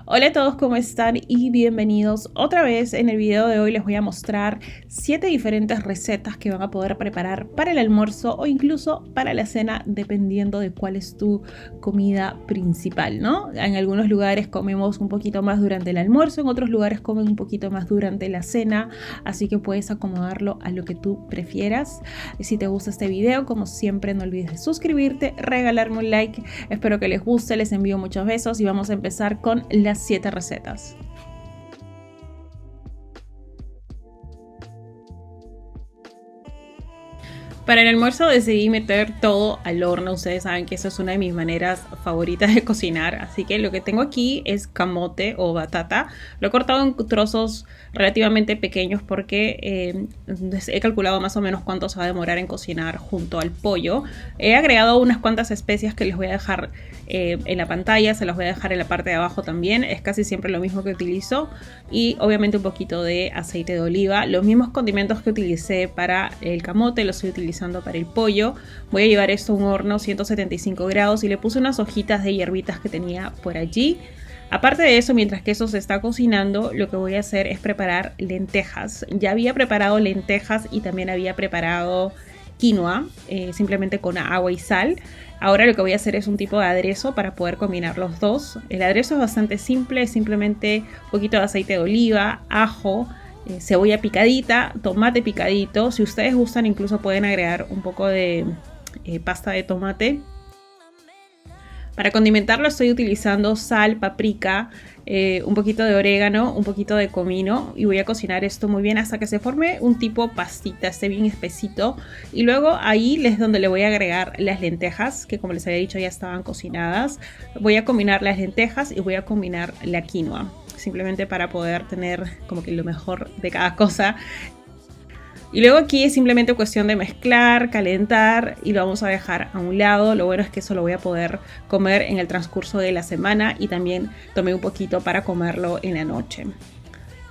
Hola a todos, ¿cómo están? Y bienvenidos otra vez. En el video de hoy les voy a mostrar 7 diferentes recetas que van a poder preparar para el almuerzo o incluso para la cena, dependiendo de cuál es tu comida principal, ¿no? En algunos lugares comemos un poquito más durante el almuerzo, en otros lugares comen un poquito más durante la cena, así que puedes acomodarlo a lo que tú prefieras. Si te gusta este video, como siempre, no olvides de suscribirte, regalarme un like. Espero que les guste, les envío muchos besos y vamos a empezar con las 7 recetas. Para el almuerzo decidí meter todo al horno. Ustedes saben que esa es una de mis maneras favoritas de cocinar. Así que lo que tengo aquí es camote o batata. Lo he cortado en trozos relativamente pequeños porque he calculado más o menos cuánto se va a demorar en cocinar junto al pollo. He agregado unas cuantas especias que les voy a dejar en la pantalla. Se las voy a dejar en la parte de abajo también. Es casi siempre lo mismo que utilizo. Y obviamente un poquito de aceite de oliva. Los mismos condimentos que utilicé para el camote los estoy utilizando para el pollo. Voy a llevar esto a un horno 175 grados y le puse unas hojitas de hierbitas que tenía por allí. Aparte de eso, mientras que eso se está cocinando, lo que voy a hacer es preparar lentejas. Ya había preparado lentejas y también había preparado quinoa, simplemente con agua y sal. Ahora lo que voy a hacer es un tipo de aderezo para poder combinar los dos. El aderezo es bastante simple, es simplemente un poquito de aceite de oliva, ajo, cebolla picadita, tomate picadito. Si ustedes gustan, incluso pueden agregar un poco de pasta de tomate. Para condimentarlo estoy utilizando sal, paprika, un poquito de orégano, un poquito de comino, y voy a cocinar esto muy bien hasta que se forme un tipo pastita, esté bien espesito. Y luego ahí es donde le voy a agregar las lentejas, que como les había dicho ya estaban cocinadas. Voy a combinar las lentejas y voy a combinar la quinoa, simplemente para poder tener como que lo mejor de cada cosa. Y luego aquí es simplemente cuestión de mezclar, calentar y lo vamos a dejar a un lado. Lo bueno es que eso lo voy a poder comer en el transcurso de la semana y también tomé un poquito para comerlo en la noche.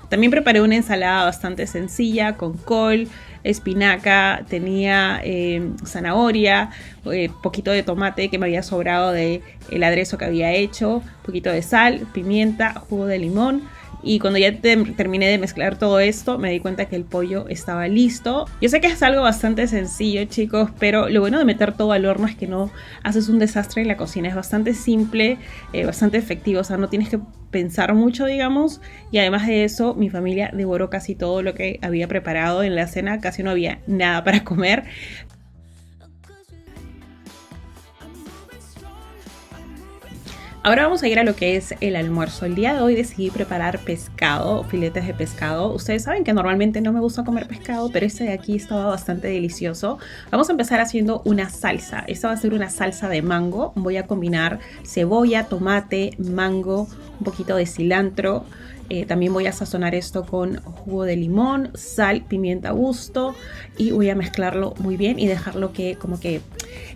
También preparé una ensalada bastante sencilla con col, espinaca, tenía zanahoria, poquito de tomate que me había sobrado del aderezo que había hecho, poquito de sal, pimienta, jugo de limón. Y cuando ya terminé de mezclar todo esto, me di cuenta que el pollo estaba listo. Yo sé que es algo bastante sencillo, chicos, pero lo bueno de meter todo al horno es que no haces un desastre en la cocina. Es bastante simple, bastante efectivo, o sea, no tienes que pensar mucho, digamos. Y además de eso, mi familia devoró casi todo lo que había preparado en la cena. Casi no había nada para comer. Ahora vamos a ir a lo que es el almuerzo. El día de hoy decidí preparar pescado, filetes de pescado. Ustedes saben que normalmente no me gusta comer pescado, pero este de aquí estaba bastante delicioso. Vamos a empezar haciendo una salsa. Esta va a ser una salsa de mango. Voy a combinar cebolla, tomate, mango, un poquito de cilantro. También voy a sazonar esto con jugo de limón, sal, pimienta a gusto, y voy a mezclarlo muy bien y dejarlo que como que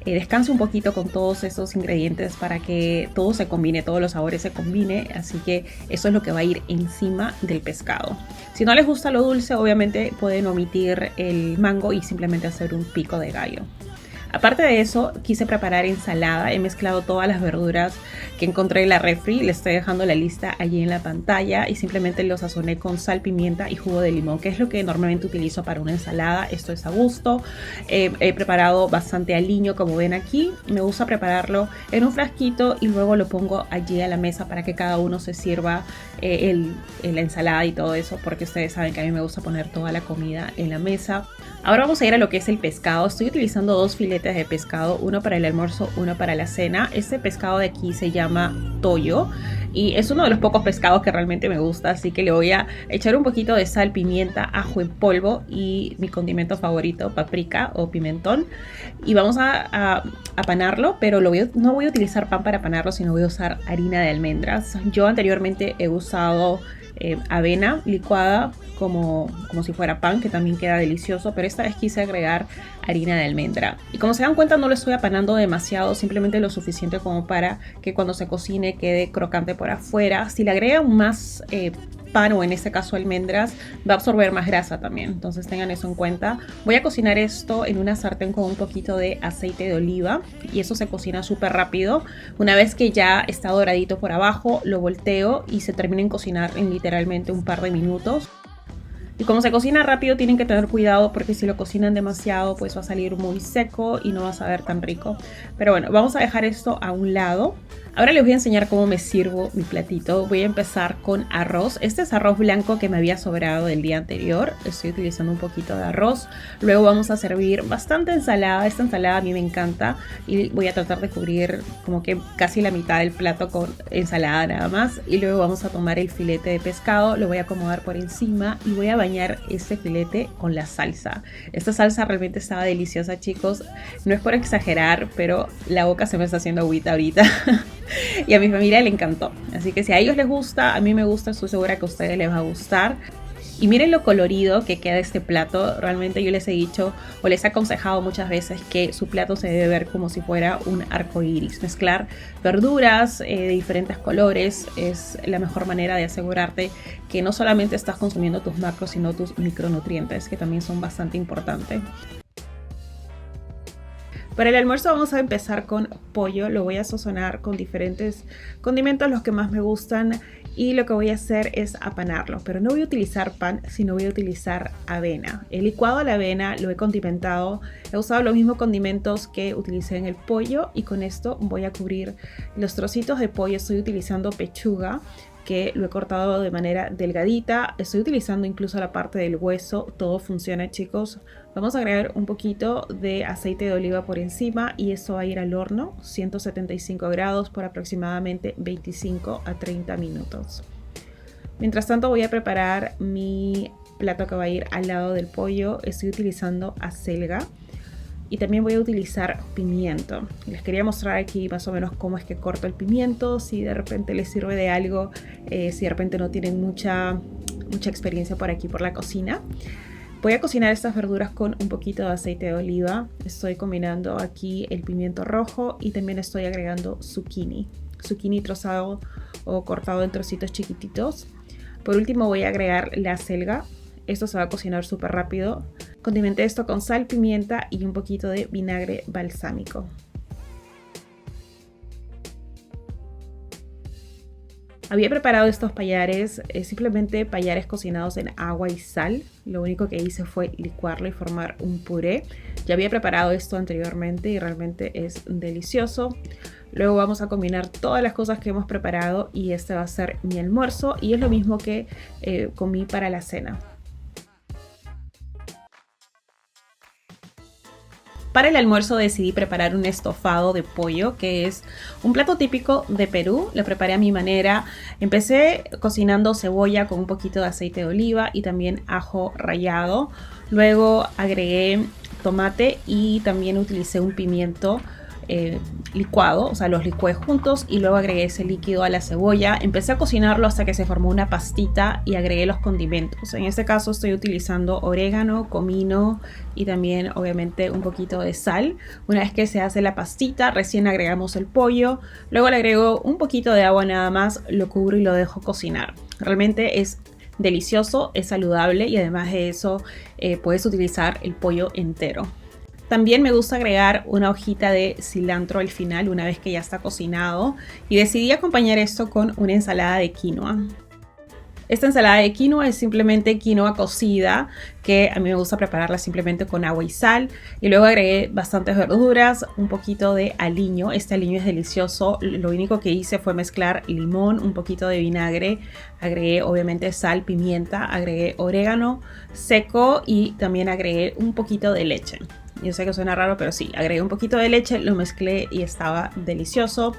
descanse un poquito con todos esos ingredientes para que todo se combine, todos los sabores se combine. Así que eso es lo que va a ir encima del pescado. Si no les gusta lo dulce, obviamente pueden omitir el mango y simplemente hacer un pico de gallo. Aparte de eso, quise preparar ensalada. He mezclado todas las verduras que encontré en la refri. Les estoy dejando la lista allí en la pantalla y simplemente lo sazoné con sal, pimienta y jugo de limón, que es lo que normalmente utilizo para una ensalada. Esto es a gusto. He preparado bastante aliño, como ven aquí. Me gusta prepararlo en un frasquito y luego lo pongo allí a la mesa para que cada uno se sirva la ensalada y todo eso, porque ustedes saben que a mí me gusta poner toda la comida en la mesa. Ahora vamos a ir a lo que es el pescado. Estoy utilizando dos filetes de pescado, uno para el almuerzo, uno para la cena. Este pescado de aquí se llama toyo y es uno de los pocos pescados que realmente me gusta, así que le voy a echar un poquito de sal, pimienta, ajo en polvo y mi condimento favorito, paprika o pimentón, y vamos a panarlo, pero no voy a utilizar pan para panarlo, sino voy a usar harina de almendras. Yo anteriormente he usado avena licuada como si fuera pan, que también queda delicioso, pero esta vez quise agregar harina de almendra. Y como se dan cuenta, no lo estoy apanando demasiado, simplemente lo suficiente como para que cuando se cocine quede crocante por afuera. Si le agregan más pan, o en este caso almendras, va a absorber más grasa también, entonces tengan eso en cuenta. Voy a cocinar esto en una sartén con un poquito de aceite de oliva y eso se cocina súper rápido. Una vez que ya está doradito por abajo, lo volteo y se termina en cocinar en literalmente un par de minutos. Y como se cocina rápido, tienen que tener cuidado porque si lo cocinan demasiado pues va a salir muy seco y no va a saber tan rico. Pero bueno, vamos a dejar esto a un lado. Ahora les voy a enseñar cómo me sirvo mi platito. Voy a empezar con arroz. Este es arroz blanco que me había sobrado del día anterior. Estoy utilizando un poquito de arroz. Luego vamos a servir bastante ensalada. Esta ensalada a mí me encanta y voy a tratar de cubrir como que casi la mitad del plato con ensalada nada más. Y luego vamos a tomar el filete de pescado, lo voy a acomodar por encima y voy a bañar este filete con la salsa. Esta salsa realmente estaba deliciosa, chicos. No es por exagerar, pero la boca se me está haciendo agüita ahorita. Y a mi familia le encantó. Así que si a ellos les gusta, a mí me gusta, estoy segura que a ustedes les va a gustar. Y miren lo colorido que queda este plato. Realmente yo les he dicho o les he aconsejado muchas veces que su plato se debe ver como si fuera un arco iris. Mezclar verduras de diferentes colores es la mejor manera de asegurarte que no solamente estás consumiendo tus macros, sino tus micronutrientes, que también son bastante importantes. Para el almuerzo vamos a empezar con pollo, lo voy a sazonar con diferentes condimentos, los que más me gustan, y lo que voy a hacer es apanarlo, pero no voy a utilizar pan, sino voy a utilizar avena. He licuado la avena, lo he condimentado, he usado los mismos condimentos que utilicé en el pollo y con esto voy a cubrir los trocitos de pollo. Estoy utilizando pechuga, que lo he cortado de manera delgadita. Estoy utilizando incluso la parte del hueso. Todo funciona, chicos. Vamos a agregar un poquito de aceite de oliva por encima y esto va a ir al horno 175 grados por aproximadamente 25 a 30 minutos. Mientras tanto voy a preparar mi plato que va a ir al lado del pollo. Estoy utilizando acelga y también voy a utilizar pimiento. Les quería mostrar aquí más o menos cómo es que corto el pimiento, si de repente les sirve de algo, si de repente no tienen mucha experiencia por aquí por la cocina. Voy a cocinar estas verduras con un poquito de aceite de oliva. Estoy combinando aquí el pimiento rojo y también estoy agregando zucchini trozado o cortado en trocitos chiquititos. Por último voy a agregar la acelga. Esto se va a cocinar súper rápido. Condimenté esto con sal, pimienta y un poquito de vinagre balsámico. Había preparado estos pallares, simplemente pallares cocinados en agua y sal. Lo único que hice fue licuarlo y formar un puré. Ya había preparado esto anteriormente y realmente es delicioso. Luego vamos a combinar todas las cosas que hemos preparado y este va a ser mi almuerzo y es lo mismo que comí para la cena. Para el almuerzo decidí preparar un estofado de pollo, que es un plato típico de Perú. Lo preparé a mi manera. Empecé cocinando cebolla con un poquito de aceite de oliva y también ajo rallado. Luego agregué tomate y también utilicé un pimiento licuado, o sea, los licué juntos y luego agregué ese líquido a la cebolla. Empecé a cocinarlo hasta que se formó una pastita y agregué los condimentos. En este caso estoy utilizando orégano, comino y también obviamente un poquito de sal. Una vez que se hace la pastita, recién agregamos el pollo, luego le agrego un poquito de agua nada más, lo cubro y lo dejo cocinar. Realmente es delicioso, es saludable y además de eso puedes utilizar el pollo entero. También me gusta agregar una hojita de cilantro al final una vez que ya está cocinado y decidí acompañar esto con una ensalada de quinoa. Esta ensalada de quinoa es simplemente quinoa cocida, que a mí me gusta prepararla simplemente con agua y sal. Y luego agregué bastantes verduras, un poquito de aliño. Este aliño es delicioso. Lo único que hice fue mezclar limón, un poquito de vinagre. Agregué obviamente sal, pimienta, agregué orégano seco y también agregué un poquito de leche. Yo sé que suena raro, pero sí, agregué un poquito de leche, lo mezclé y estaba delicioso.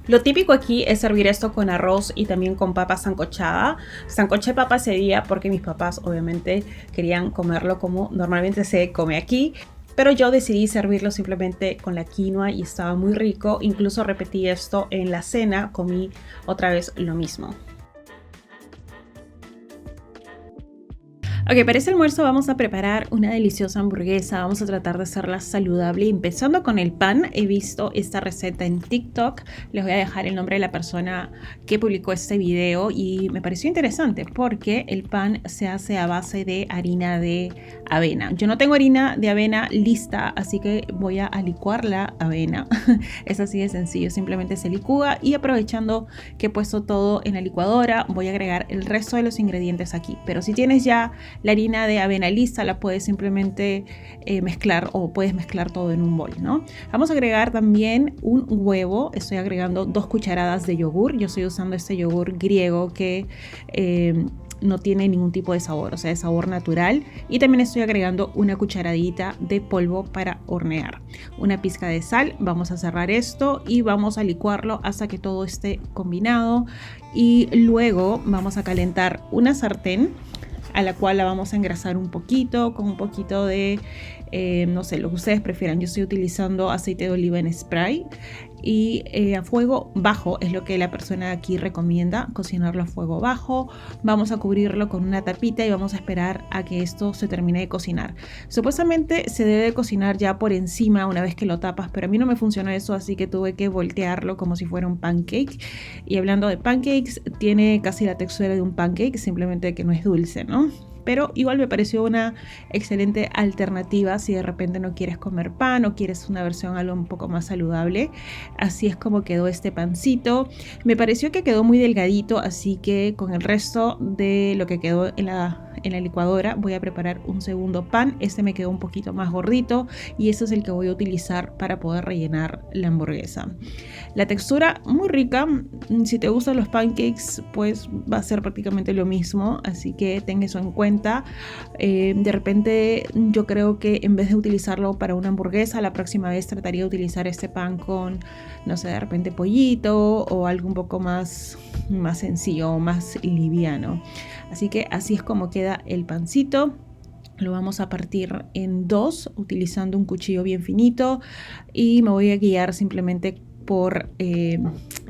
Lo típico aquí es servir esto con arroz y también con papa sancochada. Sancoché papa ese día porque mis papás obviamente querían comerlo como normalmente se come aquí. Pero yo decidí servirlo simplemente con la quinoa y estaba muy rico. Incluso repetí esto en la cena, comí otra vez lo mismo. Ok, para ese almuerzo vamos a preparar una deliciosa hamburguesa. Vamos a tratar de hacerla saludable. Empezando con el pan, he visto esta receta en TikTok. Les voy a dejar el nombre de la persona que publicó este video y me pareció interesante porque el pan se hace a base de harina de avena. Yo no tengo harina de avena lista, así que voy a licuar la avena. Es así de sencillo, simplemente se licúa y aprovechando que he puesto todo en la licuadora, voy a agregar el resto de los ingredientes aquí. Pero si tienes ya la harina de avena lista, la puedes simplemente mezclar o puedes mezclar todo en un bol, ¿no? Vamos a agregar también un huevo. Estoy agregando 2 cucharadas de yogur. Yo estoy usando este yogur griego que no tiene ningún tipo de sabor, o sea, es sabor natural. Y también estoy agregando una cucharadita de polvo para hornear. Una pizca de sal. Vamos a cerrar esto y vamos a licuarlo hasta que todo esté combinado. Y luego vamos a calentar una sartén a la cual la vamos a engrasar un poquito con un poquito de no sé, lo que ustedes prefieran. Yo estoy utilizando aceite de oliva en spray y a fuego bajo es lo que la persona aquí recomienda, cocinarlo a fuego bajo. Vamos a cubrirlo con una tapita y vamos a esperar a que esto se termine de cocinar. Supuestamente se debe cocinar ya por encima una vez que lo tapas, pero a mí no me funcionó eso, así que tuve que voltearlo como si fuera un pancake. Y hablando de pancakes, tiene casi la textura de un pancake, simplemente que no es dulce, ¿no? Pero igual me pareció una excelente alternativa si de repente no quieres comer pan o quieres una versión algo un poco más saludable. Así es como quedó este pancito. Me pareció que quedó muy delgadito, así que con el resto de lo que quedó en la licuadora voy a preparar un segundo pan. Este me quedó un poquito más gordito y este es el que voy a utilizar para poder rellenar la hamburguesa. La textura muy rica. Si te gustan los pancakes, pues va a ser prácticamente lo mismo, así que ten eso en cuenta. De repente yo creo que en vez de utilizarlo para una hamburguesa, la próxima vez trataría de utilizar este pan con, no sé, de repente pollito o algo un poco más sencillo, más liviano. Así que así es como queda el pancito. Lo vamos a partir en 2 utilizando un cuchillo bien finito y me voy a guiar simplemente por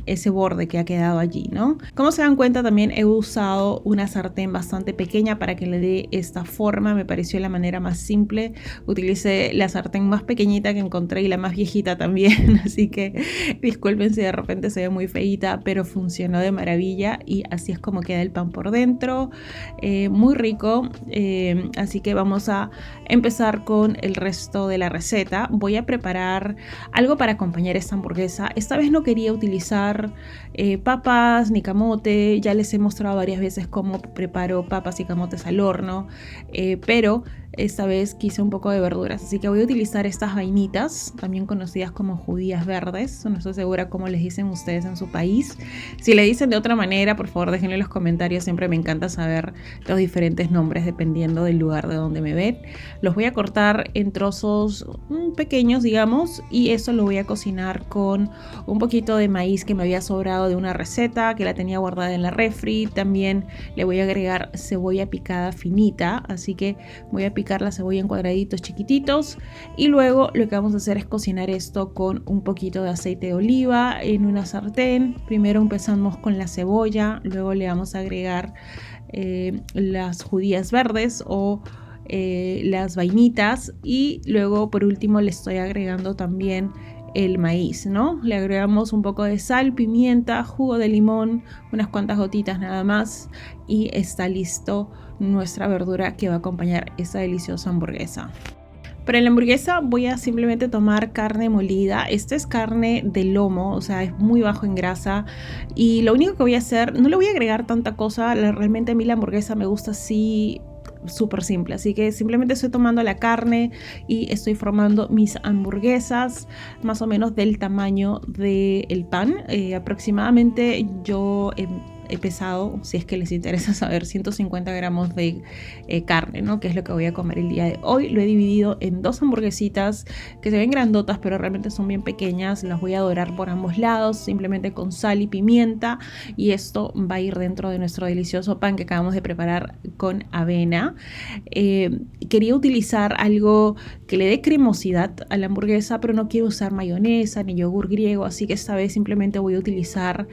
ese borde que ha quedado allí, ¿no? Como se dan cuenta, también he usado una sartén bastante pequeña para que le dé esta forma. Me pareció la manera más simple. Utilicé la sartén más pequeñita que encontré y la más viejita también, así que disculpen si de repente se ve muy feíta, pero funcionó de maravilla y así es como queda el pan por dentro. Muy rico, así que vamos a empezar con el resto de la receta. Voy a preparar algo para acompañar esta hamburguesa. Esta vez no quería utilizar papas ni camote. Ya les he mostrado varias veces cómo preparo papas y camotes al horno, pero esta vez quise un poco de verduras, así que voy a utilizar estas vainitas, también conocidas como judías verdes. No estoy segura cómo les dicen ustedes en su país. Si le dicen de otra manera, por favor déjenlo en los comentarios. Siempre me encanta saber los diferentes nombres dependiendo del lugar de donde me ven. Los voy a cortar en trozos pequeños, digamos, y eso lo voy a cocinar con un poquito de maíz que me había sobrado de una receta que la tenía guardada en la refri. También le voy a agregar cebolla picada finita, así que voy a picar la cebolla en cuadraditos chiquititos y luego lo que vamos a hacer es cocinar esto con un poquito de aceite de oliva en una sartén. Primero empezamos con la cebolla, luego le vamos a agregar las judías verdes o las vainitas y luego por último le estoy agregando también el maíz, ¿no? Le agregamos un poco de sal, pimienta, jugo de limón, unas cuantas gotitas nada más y está listo nuestra verdura que va a acompañar esta deliciosa hamburguesa. Para la hamburguesa voy a simplemente tomar carne molida. Esta es carne de lomo, o sea, es muy bajo en grasa. Y lo único que voy a hacer, no le voy a agregar tanta cosa. Realmente a mí la hamburguesa me gusta así súper simple, así que simplemente estoy tomando la carne y estoy formando mis hamburguesas más o menos del tamaño del pan. Aproximadamente yo he pesado, si es que les interesa saber, 150 gramos de carne, ¿no? Que es lo que voy a comer el día de hoy. Lo he dividido en 2 hamburguesitas que se ven grandotas, pero realmente son bien pequeñas. Las voy a dorar por ambos lados, simplemente con sal y pimienta. Y esto va a ir dentro de nuestro delicioso pan que acabamos de preparar con avena. Quería utilizar algo que le dé cremosidad a la hamburguesa, pero no quiero usar mayonesa ni yogur griego, así que esta vez simplemente voy a utilizar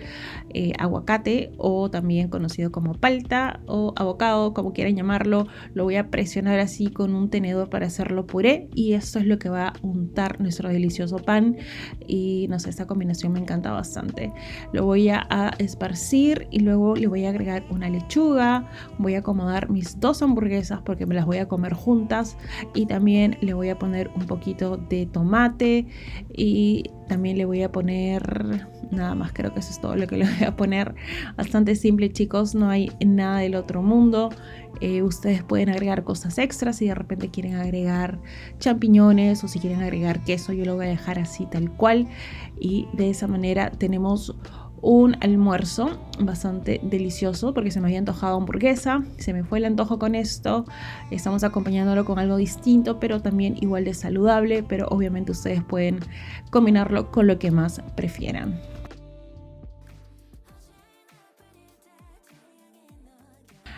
aguacate o también conocido como palta o avocado, como quieran llamarlo. Lo voy a presionar así con un tenedor para hacerlo puré y esto es lo que va a untar nuestro delicioso pan y no sé, esta combinación me encanta bastante. Lo voy a esparcir y luego le voy a agregar una lechuga. Voy a acomodar mis 2 hamburguesas porque me las voy a comer juntas y también le voy a poner un poquito de tomate y también le voy a poner nada más, creo que eso es todo lo que le voy a poner. Bastante simple, chicos, no hay nada del otro mundo. Ustedes pueden agregar cosas extras si de repente quieren agregar champiñones o si quieren agregar queso. Yo lo voy a dejar así tal cual y de esa manera tenemos un almuerzo bastante delicioso porque se me había antojado hamburguesa, se me fue el antojo con esto. Estamos acompañándolo con algo distinto pero también igual de saludable, pero obviamente ustedes pueden combinarlo con lo que más prefieran.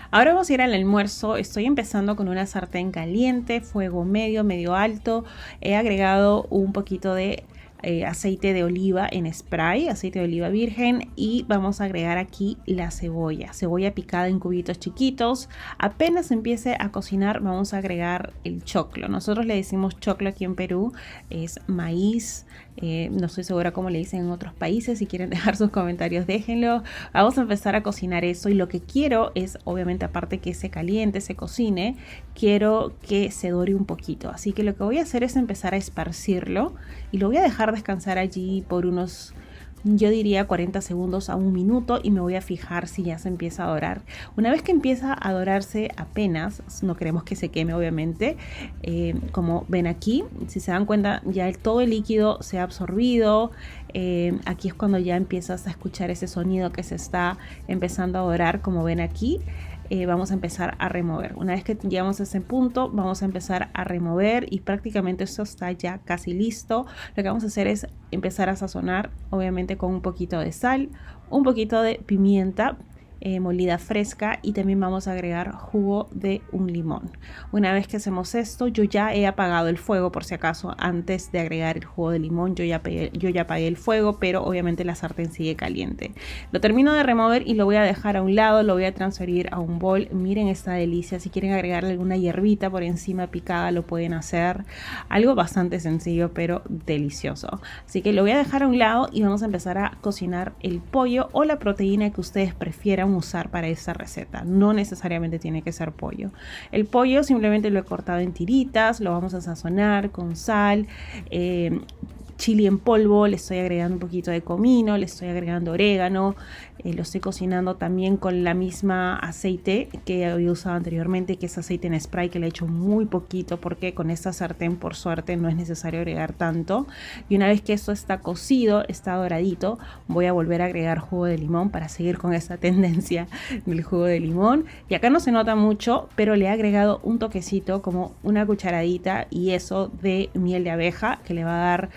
Ahora vamos a ir al almuerzo. Estoy empezando con una sartén caliente, fuego medio, medio alto. He agregado un poquito de aceite de oliva en spray, aceite de oliva virgen, y vamos a agregar aquí la cebolla picada en cubitos chiquitos. Apenas empiece a cocinar vamos a agregar el choclo. Nosotros le decimos choclo aquí en Perú, es maíz. No estoy segura cómo le dicen en otros países. Si quieren dejar sus comentarios, déjenlo. Vamos a empezar a cocinar eso y lo que quiero es, obviamente, aparte que se caliente, se cocine, quiero que se dore un poquito. Así que lo que voy a hacer es empezar a esparcirlo y lo voy a dejar descansar allí por unos, yo diría 40 segundos a un minuto y me voy a fijar si ya se empieza a dorar. Una vez que empieza a dorarse apenas, no queremos que se queme obviamente, como ven aquí, si se dan cuenta ya todo el líquido se ha absorbido. Aquí es cuando ya empiezas a escuchar ese sonido que se está empezando a dorar, como ven aquí. Vamos a empezar a remover. Una vez que llegamos a ese punto, vamos a empezar a remover y prácticamente esto está ya casi listo. Lo que vamos a hacer es empezar a sazonar, obviamente con un poquito de sal, un poquito de pimienta molida fresca y también vamos a agregar jugo de un limón. Una vez que hacemos esto, yo ya he apagado el fuego por si acaso. Antes de agregar el jugo de limón yo ya apagué el fuego, pero obviamente la sartén sigue caliente. Lo termino de remover y lo voy a dejar a un lado, lo voy a transferir a un bol. Miren esta delicia. Si quieren agregarle alguna hierbita por encima picada lo pueden hacer. Algo bastante sencillo pero delicioso. Así que lo voy a dejar a un lado y vamos a empezar a cocinar el pollo o la proteína que ustedes prefieran usar para esta receta. No necesariamente tiene que ser pollo. El pollo simplemente lo he cortado en tiritas, lo vamos a sazonar con sal, chili en polvo, le estoy agregando un poquito de comino, le estoy agregando orégano, lo estoy cocinando también con la misma aceite que había usado anteriormente, que es aceite en spray, que le he hecho muy poquito porque con esta sartén por suerte no es necesario agregar tanto. Y una vez que esto está cocido, está doradito, voy a volver a agregar jugo de limón para seguir con esta tendencia del jugo de limón. Y acá no se nota mucho, pero le he agregado un toquecito, como una cucharadita y eso de miel de abeja, que le va a dar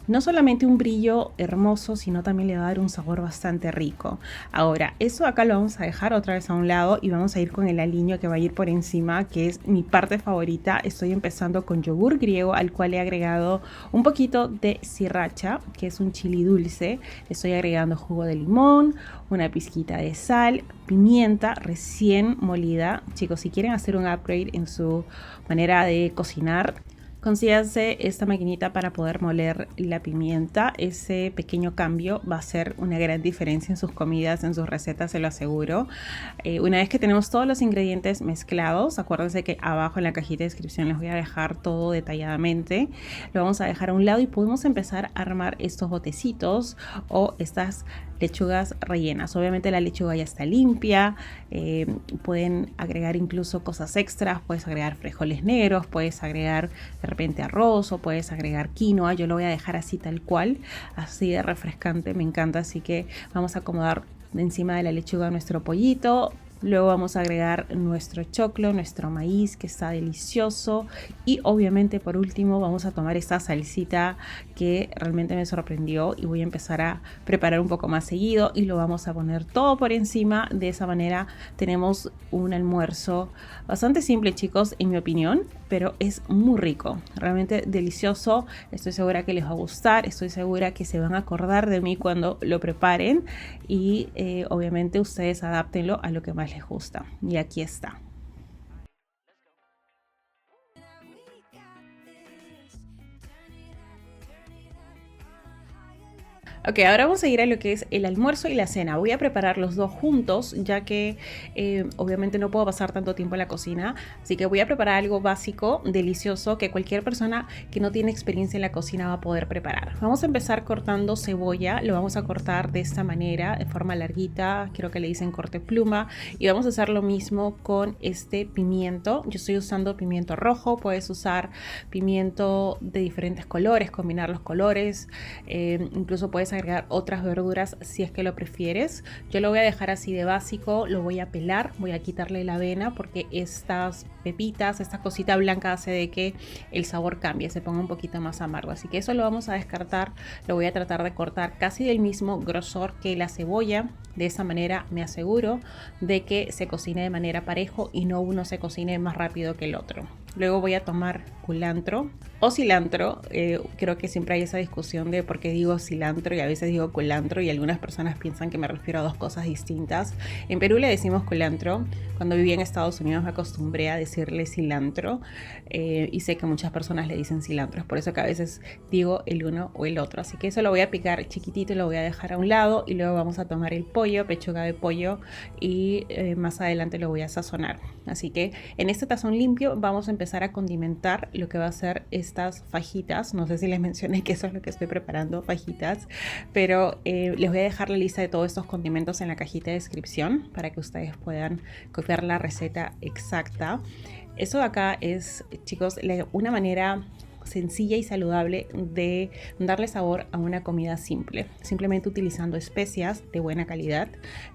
no solamente un brillo hermoso, sino también le va a dar un sabor bastante rico. Ahora, eso acá lo vamos a dejar otra vez a un lado y vamos a ir con el aliño que va a ir por encima, que es mi parte favorita. Estoy empezando con yogur griego, al cual he agregado un poquito de sriracha, que es un chili dulce. Le estoy agregando jugo de limón, una pizquita de sal, pimienta recién molida. Chicos, si quieren hacer un upgrade en su manera de cocinar, consíganse esta maquinita para poder moler la pimienta. Ese pequeño cambio va a hacer una gran diferencia en sus comidas, en sus recetas, se lo aseguro. Una vez que tenemos todos los ingredientes mezclados, acuérdense que abajo en la cajita de descripción les voy a dejar todo detalladamente. Lo vamos a dejar a un lado y podemos empezar a armar estos botecitos o estas lechugas rellenas. Obviamente la lechuga ya está limpia, pueden agregar incluso cosas extras, puedes agregar frijoles negros, puedes agregar de repente arroz o puedes agregar quinoa. Yo lo voy a dejar así tal cual, así de refrescante, me encanta. Así que vamos a acomodar encima de la lechuga nuestro pollito. Luego vamos a agregar nuestro choclo, nuestro maíz que está delicioso. Y obviamente por último vamos a tomar esta salsita que realmente me sorprendió y voy a empezar a preparar un poco más seguido y lo vamos a poner todo por encima. De esa manera tenemos un almuerzo bastante simple, chicos, en mi opinión, pero es muy rico, realmente delicioso. Estoy segura que les va a gustar, estoy segura que se van a acordar de mí cuando lo preparen y obviamente ustedes adáptenlo a lo que más les gusta. Y aquí está. Ok, ahora vamos a ir a lo que es el almuerzo y la cena. Voy a preparar los dos juntos, ya que obviamente no puedo pasar tanto tiempo en la cocina. Así que voy a preparar algo básico, delicioso, que cualquier persona que no tiene experiencia en la cocina va a poder preparar. Vamos a empezar cortando cebolla. Lo vamos a cortar de esta manera, de forma larguita. Creo que le dicen corte pluma. Y vamos a hacer lo mismo con este pimiento. Yo estoy usando pimiento rojo. Puedes usar pimiento de diferentes colores, combinar los colores. Incluso puedes agregar otras verduras si es que lo prefieres. Yo lo voy a dejar así de básico, lo voy a pelar, voy a quitarle la avena porque estas pepitas, esta cosita blanca hace de que el sabor cambie, se ponga un poquito más amargo. Así que eso lo vamos a descartar, lo voy a tratar de cortar casi del mismo grosor que la cebolla. De esa manera me aseguro de que se cocine de manera parejo y no uno se cocine más rápido que el otro. Luego voy a tomar culantro o cilantro. Creo que siempre hay esa discusión de por qué digo cilantro y a veces digo culantro y algunas personas piensan que me refiero a dos cosas distintas. En Perú le decimos culantro. Cuando viví en Estados Unidos me acostumbré a decirle cilantro y sé que muchas personas le dicen cilantro. Es por eso que a veces digo el uno o el otro. Así que eso lo voy a picar chiquitito y lo voy a dejar a un lado y luego vamos a tomar el pollo, pechuga de pollo y más adelante lo voy a sazonar. Así que en este tazón limpio vamos a empezar a condimentar lo que va a ser estas fajitas. No sé si les mencioné que eso es lo que estoy preparando, fajitas, pero les voy a dejar la lista de todos estos condimentos en la cajita de descripción para que ustedes puedan copiar la receta exacta. Eso de acá es, chicos, una manera sencilla y saludable de darle sabor a una comida simple, simplemente utilizando especias de buena calidad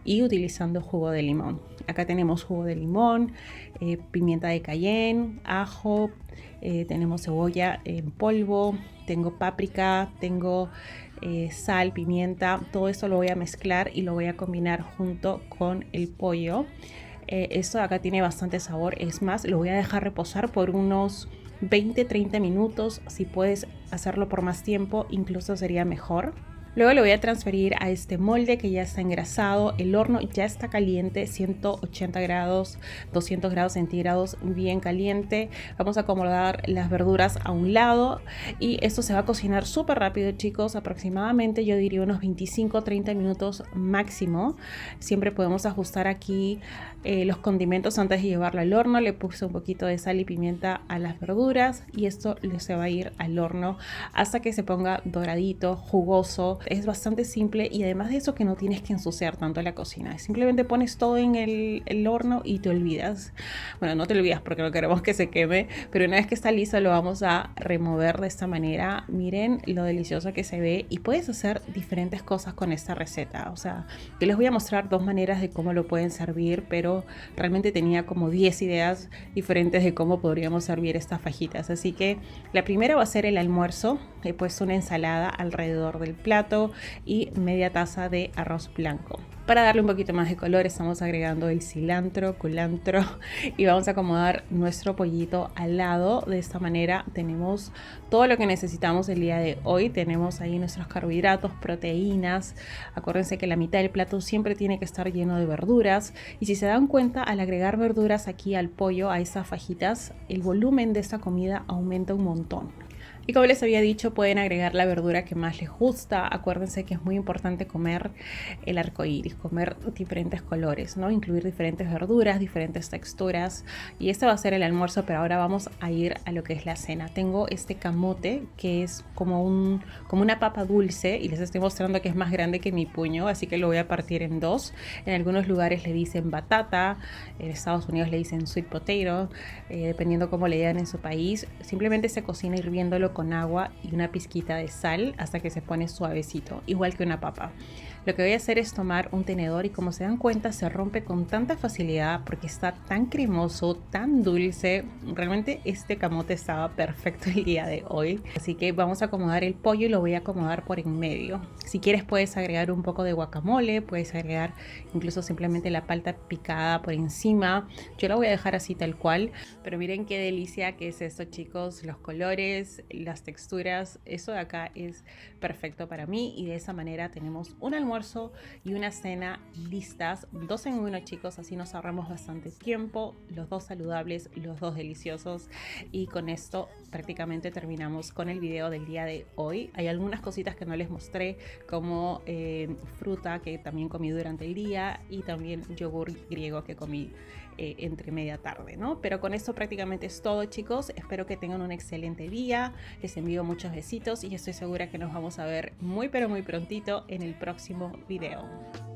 y utilizando jugo de limón. Acá tenemos jugo de limón, pimienta de cayenne, ajo, tenemos cebolla en polvo, tengo páprica, tengo sal, pimienta. Todo esto lo voy a mezclar y lo voy a combinar junto con el pollo. Esto de acá tiene bastante sabor, es más, lo voy a dejar reposar por unos 20-30 minutos. Si puedes hacerlo por más tiempo, incluso sería mejor. Luego lo voy a transferir a este molde que ya está engrasado. El horno ya está caliente, 180 grados, 200 grados centígrados, bien caliente. Vamos a acomodar las verduras a un lado y esto se va a cocinar súper rápido, chicos. Aproximadamente yo diría unos 25-30 minutos máximo. Siempre podemos ajustar aquí los condimentos antes de llevarlo al horno. Le puse un poquito de sal y pimienta a las verduras y esto se va a ir al horno hasta que se ponga doradito, jugoso. Es bastante simple y además de eso que no tienes que ensuciar tanto la cocina. Simplemente pones todo en el horno y te olvidas. Bueno, no te olvidas porque no queremos que se queme, pero una vez que está listo lo vamos a remover de esta manera. Miren lo delicioso que se ve y puedes hacer diferentes cosas con esta receta. O sea, yo les voy a mostrar dos maneras de cómo lo pueden servir, pero realmente tenía como 10 ideas diferentes de cómo podríamos servir estas fajitas. Así que la primera va a ser el almuerzo. He puesto una ensalada alrededor del plato y media taza de arroz blanco. Para darle un poquito más de color estamos agregando el cilantro, culantro y vamos a acomodar nuestro pollito al lado. De esta manera tenemos todo lo que necesitamos el día de hoy. Tenemos ahí nuestros carbohidratos, proteínas. Acuérdense que la mitad del plato siempre tiene que estar lleno de verduras y si se dan cuenta, al agregar verduras aquí al pollo, a estas fajitas, el volumen de esta comida aumenta un montón. Y como les había dicho, pueden agregar la verdura que más les gusta. Acuérdense que es muy importante comer el arco iris, comer diferentes colores, ¿no? Incluir diferentes verduras, diferentes texturas. Y este va a ser el almuerzo, pero ahora vamos a ir a lo que es la cena. Tengo este camote que es como una papa dulce y les estoy mostrando que es más grande que mi puño, así que lo voy a partir en dos. En algunos lugares le dicen batata, en Estados Unidos le dicen sweet potato, dependiendo cómo le digan en su país. Simplemente se cocina hirviéndolo con agua y una pizquita de sal hasta que se pone suavecito, igual que una papa. Lo que voy a hacer es tomar un tenedor y como se dan cuenta se rompe con tanta facilidad porque está tan cremoso, tan dulce. Realmente este camote estaba perfecto el día de hoy. Así que vamos a acomodar el pollo y lo voy a acomodar por en medio. Si quieres puedes agregar un poco de guacamole, puedes agregar incluso simplemente la palta picada por encima. Yo la voy a dejar así tal cual, pero miren qué delicia que es esto, chicos. Los colores, las texturas, eso de acá es perfecto para mí y de esa manera tenemos un almuerzo y una cena listas, 2 en 1, chicos, así nos ahorramos bastante tiempo, los dos saludables, los dos deliciosos, y con esto prácticamente terminamos con el video del día de hoy. Hay algunas cositas que no les mostré, como fruta que también comí durante el día y también yogur griego que comí entre media tarde, ¿no? Pero con esto prácticamente es todo, chicos. Espero que tengan un excelente día, les envío muchos besitos y estoy segura que nos vamos a ver muy pero muy prontito en el próximo video.